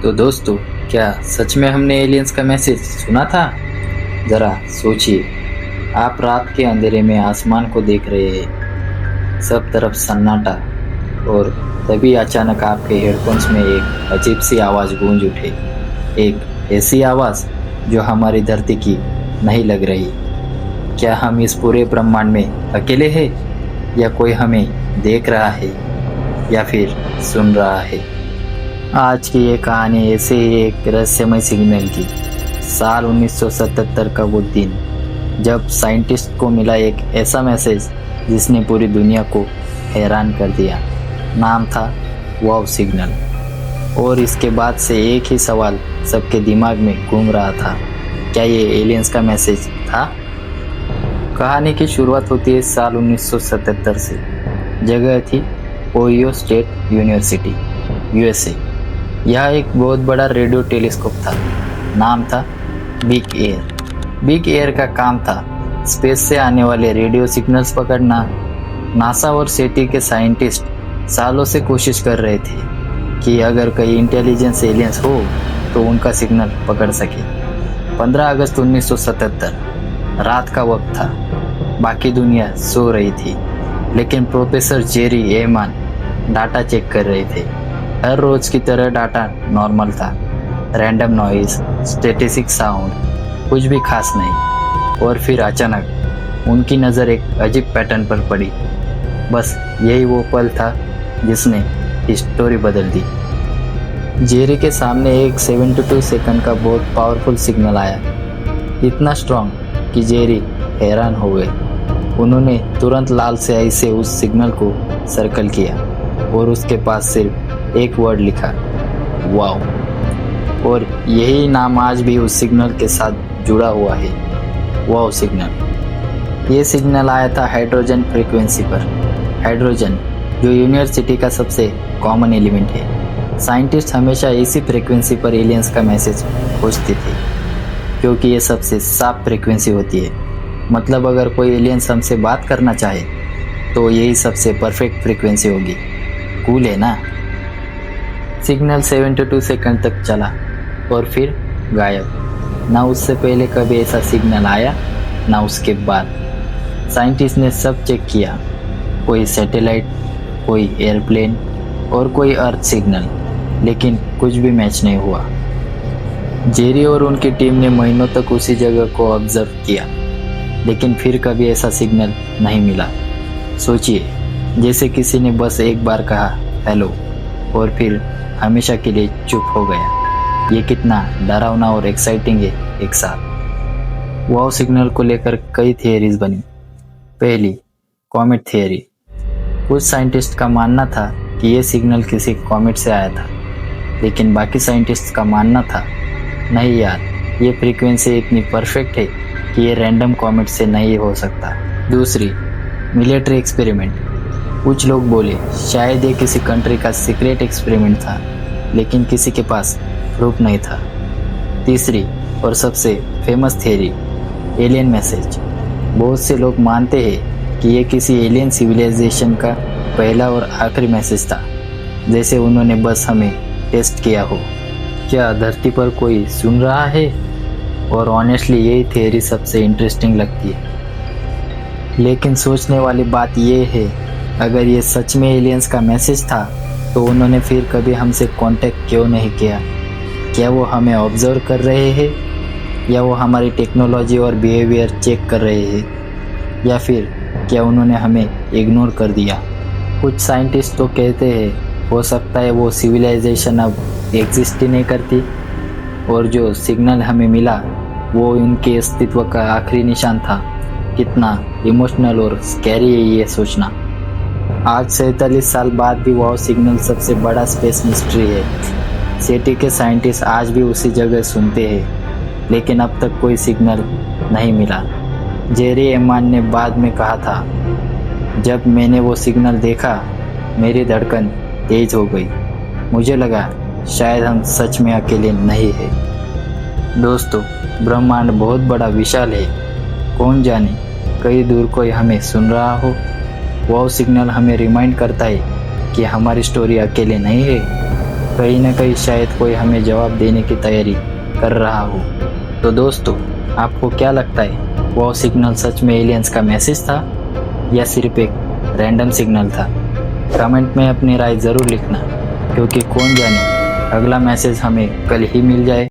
तो दोस्तों, क्या सच में हमने एलियंस का मैसेज सुना था? ज़रा सोचिए, आप रात के अंधेरे में आसमान को देख रहे हैं, सब तरफ सन्नाटा, और तभी अचानक आपके हेडफोन्स में एक अजीब सी आवाज़ गूंज उठे। एक ऐसी आवाज़ जो हमारी धरती की नहीं लग रही। क्या हम इस पूरे ब्रह्मांड में अकेले हैं, या कोई हमें देख रहा है, या फिर सुन रहा है? आज की ये कहानी ऐसे ही एक रहस्यमय सिग्नल की। साल 1977 का वो दिन, जब साइंटिस्ट को मिला एक ऐसा मैसेज जिसने पूरी दुनिया को हैरान कर दिया। नाम था वाव सिग्नल। और इसके बाद से एक ही सवाल सबके दिमाग में घूम रहा था, क्या ये एलियंस का मैसेज था? कहानी की शुरुआत होती है साल 1977 से। जगह थी ओहियो स्टेट यूनिवर्सिटी, यूएसए। यह एक बहुत बड़ा रेडियो टेलीस्कोप था। नाम था बिग एयर। बिग एयर का काम था स्पेस से आने वाले रेडियो सिग्नल्स पकड़ना। नासा और सेटी के साइंटिस्ट सालों से कोशिश कर रहे थे कि अगर कहीं इंटेलिजेंस एलियंस हो तो उनका सिग्नल पकड़ सके। 15 अगस्त 1977 रात का वक्त था। बाकी दुनिया सो रही थी, लेकिन प्रोफेसर जेरी एहमान डाटा चेक कर रहे थे। हर रोज की तरह डाटा नॉर्मल था। रैंडम नॉइज, स्टैटिस्टिक साउंड, कुछ भी खास नहीं। और फिर अचानक उनकी नज़र एक अजीब पैटर्न पर पड़ी। बस यही वो पल था जिसने स्टोरी बदल दी। जेरी के सामने एक 72 सेकंड का बहुत पावरफुल सिग्नल आया। इतना स्ट्रॉन्ग कि जेरी हैरान हो गए। उन्होंने तुरंत लाल स्याही से उस सिग्नल को सर्कल किया और उसके पास सिर्फ एक वर्ड लिखा, वाव। और यही नाम आज भी उस सिग्नल के साथ जुड़ा हुआ है, वाव सिग्नल। ये सिग्नल आया था हाइड्रोजन फ्रीक्वेंसी पर। हाइड्रोजन जो यूनिवर्सिटी का सबसे कॉमन एलिमेंट है। साइंटिस्ट हमेशा इसी फ्रीक्वेंसी पर एलियंस का मैसेज खोजते थे, क्योंकि ये सबसे साफ फ्रीक्वेंसी होती है। मतलब अगर कोई एलियंस हमसे बात करना चाहे तो यही सबसे परफेक्ट फ्रीक्वेंसी होगी। कूल है ना? सिग्नल 72 सेकंड तक चला और फिर गायब। ना उससे पहले कभी ऐसा सिग्नल आया, ना उसके बाद। साइंटिस्ट ने सब चेक किया, कोई सैटेलाइट, कोई एयरप्लेन और कोई अर्थ सिग्नल, लेकिन कुछ भी मैच नहीं हुआ। जेरी और उनकी टीम ने महीनों तक उसी जगह को ऑब्जर्व किया, लेकिन फिर कभी ऐसा सिग्नल नहीं मिला। सोचिए, जैसे किसी ने बस एक बार कहा हेलो और फिर हमेशा के लिए चुप हो गया। ये कितना डरावना और एक्साइटिंग है एक साथ। वाव सिग्नल को लेकर कई थियरीज बनी। पहली, कॉमेट थियरी। कुछ साइंटिस्ट का मानना था कि ये सिग्नल किसी कॉमेट से आया था, लेकिन बाकी साइंटिस्ट का मानना था नहीं यार, ये फ्रीक्वेंसी इतनी परफेक्ट है कि ये रैंडम कॉमेट से नहीं हो सकता। दूसरी, मिलिट्री एक्सपेरिमेंट। कुछ लोग बोले शायद ये किसी कंट्री का सीक्रेट एक्सपेरिमेंट था, लेकिन किसी के पास प्रूफ नहीं था। तीसरी और सबसे फेमस थियरी, एलियन मैसेज। बहुत से लोग मानते हैं कि ये किसी एलियन सिविलाइजेशन का पहला और आखिरी मैसेज था, जैसे उन्होंने बस हमें टेस्ट किया हो। क्या धरती पर कोई सुन रहा है? और ऑनेस्टली यही थियरी सबसे इंटरेस्टिंग लगती है। लेकिन सोचने वाली बात ये है, अगर ये सच में एलियंस का मैसेज था तो उन्होंने फिर कभी हमसे कांटेक्ट क्यों नहीं किया? क्या वो हमें ऑब्जर्व कर रहे हैं, या वो हमारी टेक्नोलॉजी और बिहेवियर चेक कर रहे हैं, या फिर क्या उन्होंने हमें इग्नोर कर दिया? कुछ साइंटिस्ट तो कहते हैं हो सकता है वो सिविलाइजेशन अब एग्जिस्ट ही नहीं करती, और जो सिग्नल हमें मिला वो उनके अस्तित्व का आखिरी निशान था। कितना इमोशनल और स्कैरी है ये सोचना। आज 47 साल बाद भी वाव सिग्नल सबसे बड़ा स्पेस मिस्ट्री है। सेटी के साइंटिस्ट आज भी उसी जगह सुनते हैं, लेकिन अब तक कोई सिग्नल नहीं मिला। जेरी एहमान ने बाद में कहा था, जब मैंने वो सिग्नल देखा मेरी धड़कन तेज हो गई। मुझे लगा शायद हम सच में अकेले नहीं हैं। दोस्तों, ब्रह्मांड बहुत बड़ा विशाल है। कौन जाने कहीं दूर कोई हमें सुन रहा हो। वाव सिग्नल हमें रिमाइंड करता है कि हमारी स्टोरी अकेले नहीं है। कहीं ना कहीं शायद कोई हमें जवाब देने की तैयारी कर रहा हो। तो दोस्तों, आपको क्या लगता है, वो सिग्नल सच में एलियंस का मैसेज था या सिर्फ एक रैंडम सिग्नल था? कमेंट में अपनी राय ज़रूर लिखना, क्योंकि कौन जाने अगला मैसेज हमें कल ही मिल जाए।